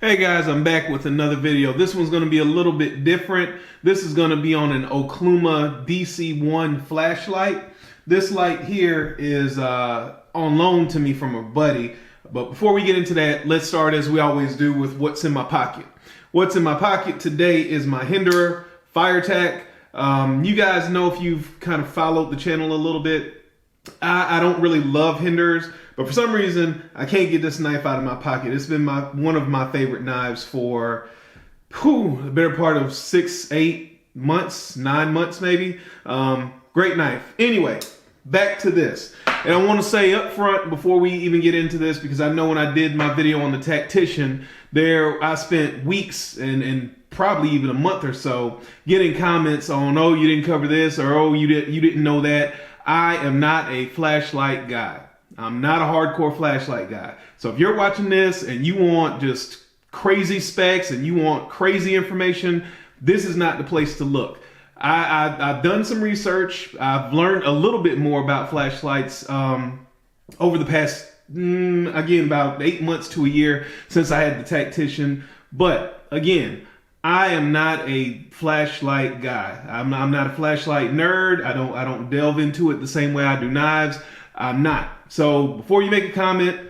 Hey guys, I'm back with another video. This one's going to be a little bit different. This is going to be on an Okluma DC1 flashlight. This light here is on loan to me from a buddy. But before we get into that, let's start as we always do with what's in my pocket. What's in my pocket today is my Hinderer FireTac. You guys know, if you've kind of followed the channel a little bit, I don't really love Hinderers, but for some reason I can't get this knife out of my pocket. It's been one of my favorite knives for the better part of 6-8 months, 9 months maybe. Great knife. Anyway, back to this. And I want to say up front before we even get into this, because I know when I did my video on the Tactician, I spent weeks and probably even a month or so getting comments on, oh, you didn't cover this, or oh, you didn't know that. I am not a flashlight guy. I'm not a hardcore flashlight guy. So if you're watching this and you want just crazy specs and you want crazy information, this is not the place to look. I've done some research. I've learned a little bit more about flashlights over the past, again, about 8 months to a year since I had the Tactician. But again, I am not a flashlight guy. I'm not a flashlight nerd. I don't delve into it the same way I do knives. I'm not. So before you make a comment,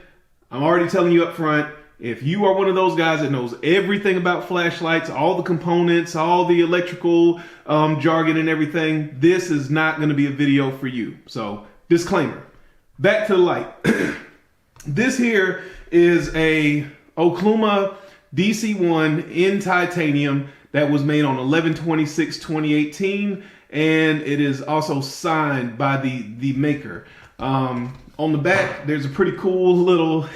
I'm already telling you up front, if you are one of those guys that knows everything about flashlights, all the components, all the electrical jargon and everything, this is not going to be a video for you. So disclaimer. Back to the light. This here is a Okluma DC1 in titanium that was made on 11/26/2018, and it is also signed by the maker. On the back, there's a pretty cool little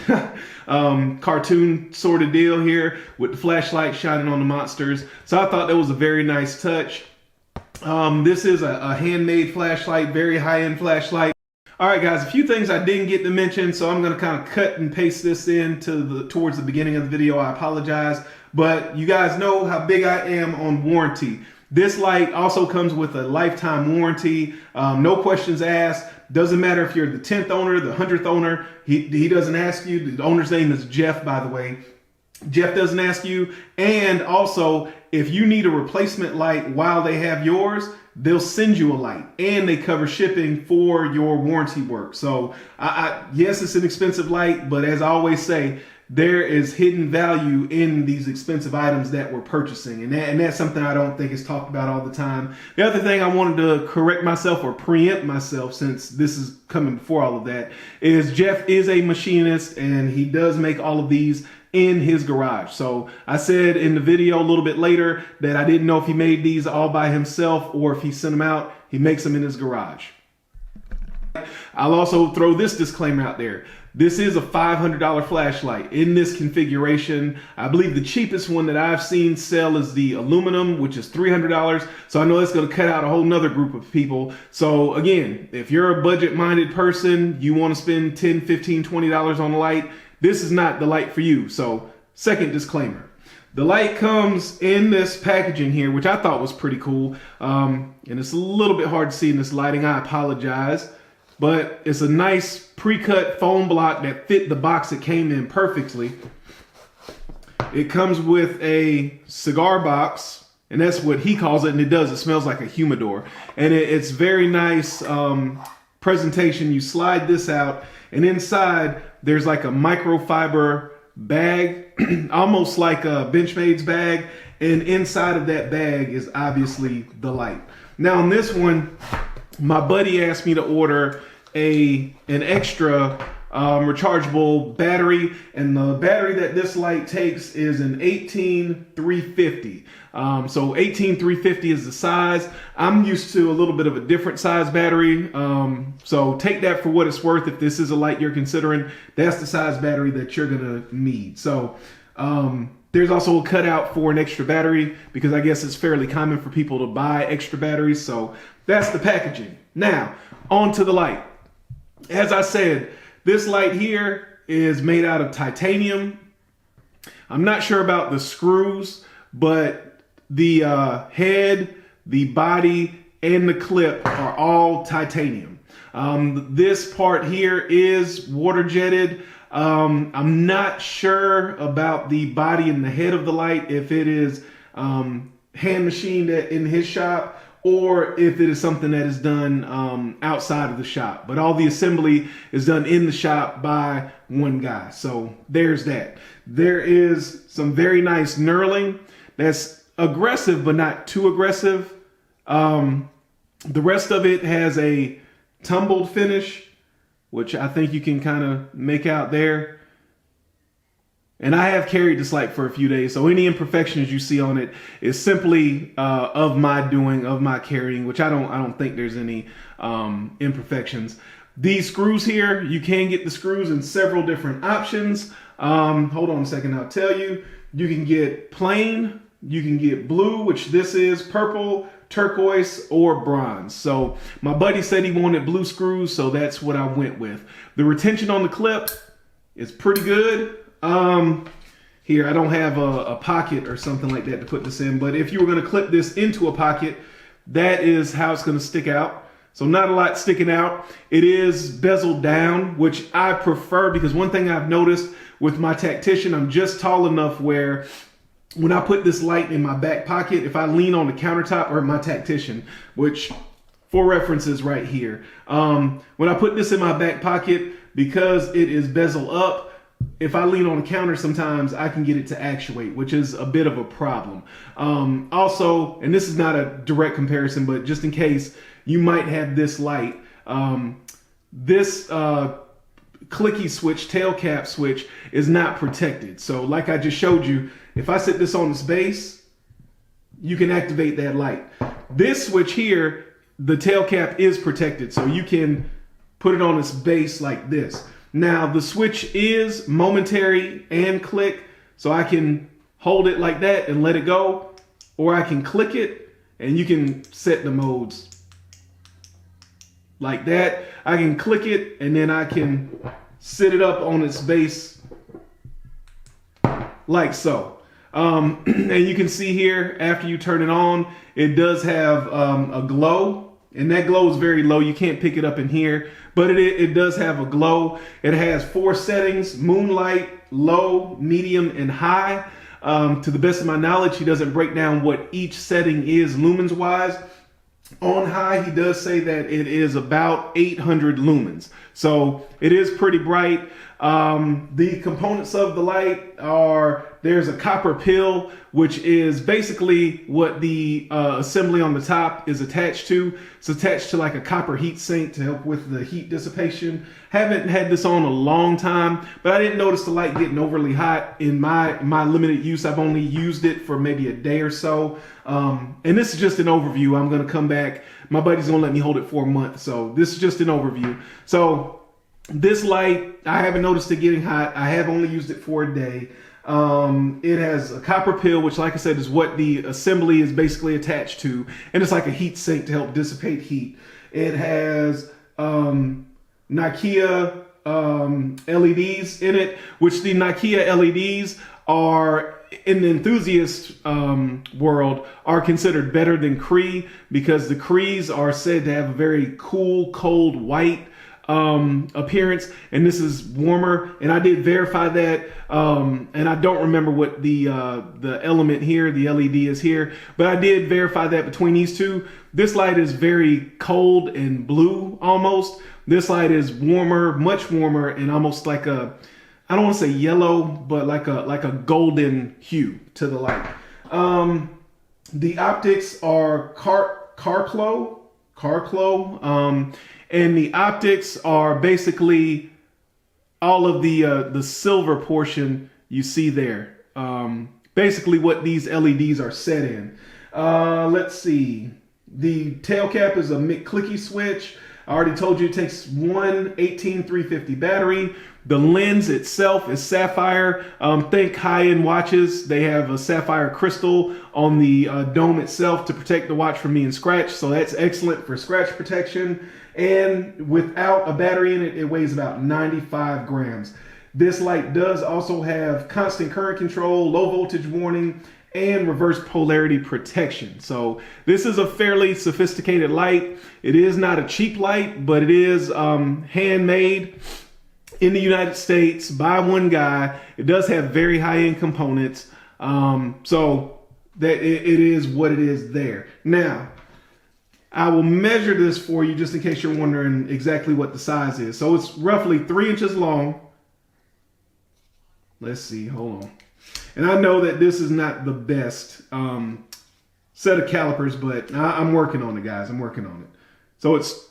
cartoon sort of deal here with the flashlight shining on the monsters. So I thought that was a very nice touch. This is a handmade flashlight, very high-end flashlight. All right, guys, a few things I didn't get to mention, so I'm going to kind of cut and paste this in towards the beginning of the video. I apologize, but you guys know how big I am on warranty. This light also comes with a lifetime warranty, no questions asked. Doesn't matter if you're the 10th owner, the 100th owner. He doesn't ask you. The owner's name is Jeff, by the way. Jeff doesn't ask you. And also, if you need a replacement light while they have yours, they'll send you a light, and they cover shipping for your warranty work. So yes, it's an expensive light, but as I always say, there is hidden value in these expensive items that we're purchasing. And that's something I don't think is talked about all the time. The other thing I wanted to correct myself or preempt myself, since this is coming before all of that, is Jeff is a machinist and he does make all of these in his garage. So I said in the video a little bit later that I didn't know if he made these all by himself or if he sent them out. He makes them in his garage. I'll also throw this disclaimer out there. This is a $500 flashlight in this configuration. I believe the cheapest one that I've seen sell is the aluminum, which is $300. So I know that's going to cut out a whole nother group of people. So again, if you're a budget-minded person, you want to spend $10, $15, $20 on a light, this is not the light for you. So second disclaimer. The light comes in this packaging here, which I thought was pretty cool. And it's a little bit hard to see in this lighting. I apologize. But it's a nice pre-cut foam block that fit the box it came in perfectly. It comes with a cigar box, and that's what he calls it, and it does. It smells like a humidor. And it's very nice presentation. You slide this out, and inside there's like a microfiber bag, almost like a Benchmade's bag, and inside of that bag is obviously the light. Now on this one, my buddy asked me to order an extra rechargeable battery, and the battery that this light takes is an 18350. So 18350 is the size. I'm used to a little bit of a different size battery, so take that for what it's worth. If this is a light you're considering, that's the size battery that you're gonna need. So there's also a cutout for an extra battery, because I guess it's fairly common for people to buy extra batteries. So that's the packaging. Now on to the light. As I said, this light here is made out of titanium. I'm not sure about the screws, but the head, the body, and the clip are all titanium. This part here is water jetted. I'm not sure about the body and the head of the light, if it is hand machined in his shop or if it is something that is done outside of the shop. But all the assembly is done in the shop by one guy. So there's that. There is some very nice knurling that's aggressive, but not too aggressive. The rest of it has a tumbled finish, which I think you can kind of make out there. And I have carried this light for a few days, so any imperfections you see on it is simply of my doing, of my carrying, which I don't think there's any imperfections. These screws here, you can get the screws in several different options. Hold on a second, I'll tell you. You can get plain, you can get blue, which this is, purple, turquoise, or bronze. So my buddy said he wanted blue screws, so that's what I went with. The retention on the clip is pretty good. Here, I don't have a pocket or something like that to put this in, but if you were going to clip this into a pocket, that is how it's going to stick out. So not a lot sticking out. It is bezeled down, which I prefer, because one thing I've noticed with my tactician, I'm just tall enough where when I put this light in my back pocket, if I lean on the countertop, or my tactician, which for references right here, when I put this in my back pocket, because it is bezel up, if I lean on the counter, sometimes I can get it to actuate, which is a bit of a problem. Also, and this is not a direct comparison, but just in case you might have this light, this clicky switch, tail cap switch, is not protected. So like I just showed you, if I set this on its base, you can activate that light. This switch here, the tail cap is protected, so you can put it on its base like this. Now the switch is momentary and click, so I can hold it like that and let it go, or I can click it and you can set the modes like that. I can click it and then I can sit it up on its base like so. And you can see here, after you turn it on, it does have a glow. And that glow is very low. You can't pick it up in here, but it does have a glow. It has 4 settings: moonlight, low, medium, and high. To the best of my knowledge, he doesn't break down what each setting is lumens wise. On high, he does say that it is about 800 lumens. So it is pretty bright. The components of the light are, there's a copper pill, which is basically what the assembly on the top is attached to. It's attached to like a copper heat sink to help with the heat dissipation. Haven't had this on a long time, but I didn't notice the light getting overly hot in my limited use. I've only used it for maybe a day or so. And this is just an overview. I'm going to come back. My buddy's going to let me hold it for a month. So this is just an overview. So this light, I haven't noticed it getting hot. I have only used it for a day. It has a copper pill, which, like I said, is what the assembly is basically attached to. And it's like a heat sink to help dissipate heat. It has Nokia LEDs in it, which the Nokia LEDs are, in the enthusiast world, are considered better than Cree, because the Crees are said to have a very cool, cold, white appearance, and this is warmer. And I did verify that, and I don't remember what the element here, the LED is here, but I did verify that between these two. This light is very cold and blue almost. This light is warmer, much warmer, and almost like a, I don't want to say yellow, but like a golden hue to the light. The optics are Carclo, and the optics are basically all of the silver portion you see there. Basically what these LEDs are set in. Let's see. The tail cap is a clicky switch. I already told you it takes one 18350 battery. The lens itself is sapphire. Think high-end watches. They have a sapphire crystal on the dome itself to protect the watch from being scratched. So that's excellent for scratch protection. And without a battery in it, it weighs about 95 grams. This light does also have constant current control, low voltage warning, and reverse polarity protection. So this is a fairly sophisticated light. It is not a cheap light, but it is handmade. in the United States by one guy. It does have very high-end components. So that it is what it is there. Now, I will measure this for you just in case you're wondering exactly what the size is. So it's roughly 3 inches long. Let's see, hold on. And I know that this is not the best set of calipers, but I'm working on it, guys. I'm working on it. So it's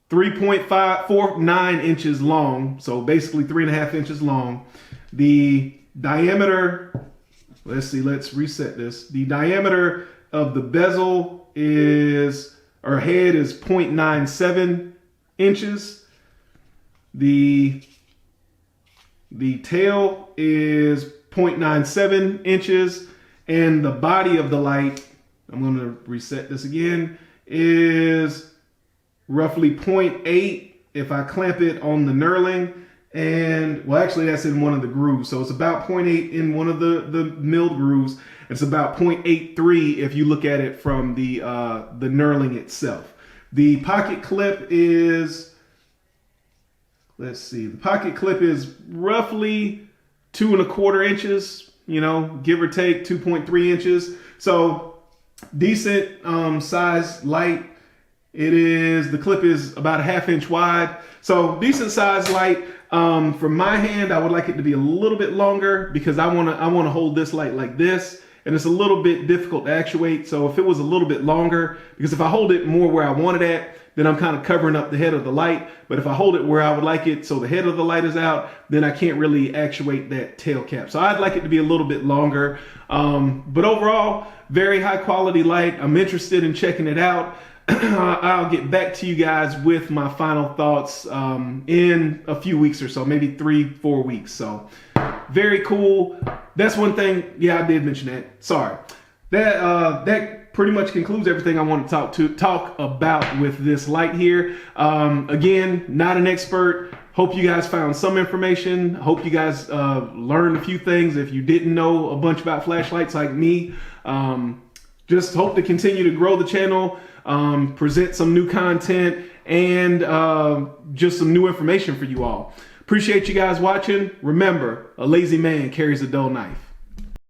3.549 inches long. So basically 3.5 inches long. The diameter, let's see, let's reset this. The diameter of the bezel is, or head is 0.97 inches. The tail is 0.97 inches. And the body of the light, I'm going to reset this again, is roughly 0.8 if I clamp it on the knurling. And well, actually that's in one of the grooves. So it's about 0.8 in one of the milled grooves. It's about 0.83 if you look at it from the knurling itself. The pocket clip is, let's see, the pocket clip is roughly 2¼ inches, you know, give or take 2.3 inches. So decent size light. It is, the clip is about 1/2 inch wide. So decent size light. For my hand, I would like it to be a little bit longer because I want to hold this light like this, and it's a little bit difficult to actuate. So if it was a little bit longer, because if I hold it more where I want it at, then I'm kind of covering up the head of the light. But if I hold it where I would like it, so the head of the light is out, then I can't really actuate that tail cap. So I'd like it to be a little bit longer. But overall, very high quality light. I'm interested in checking it out. I'll get back to you guys with my final thoughts in a few weeks or so, maybe 3-4 weeks. So very cool. That's one thing. Yeah, I did mention that. Sorry. That pretty much concludes everything I want to talk about with this light here. Again, not an expert. Hope you guys found some information. Hope you guys learned a few things if you didn't know a bunch about flashlights like me. Just hope to continue to grow the channel, present some new content, and just some new information for you all. Appreciate you guys watching. Remember, a lazy man carries a dull knife.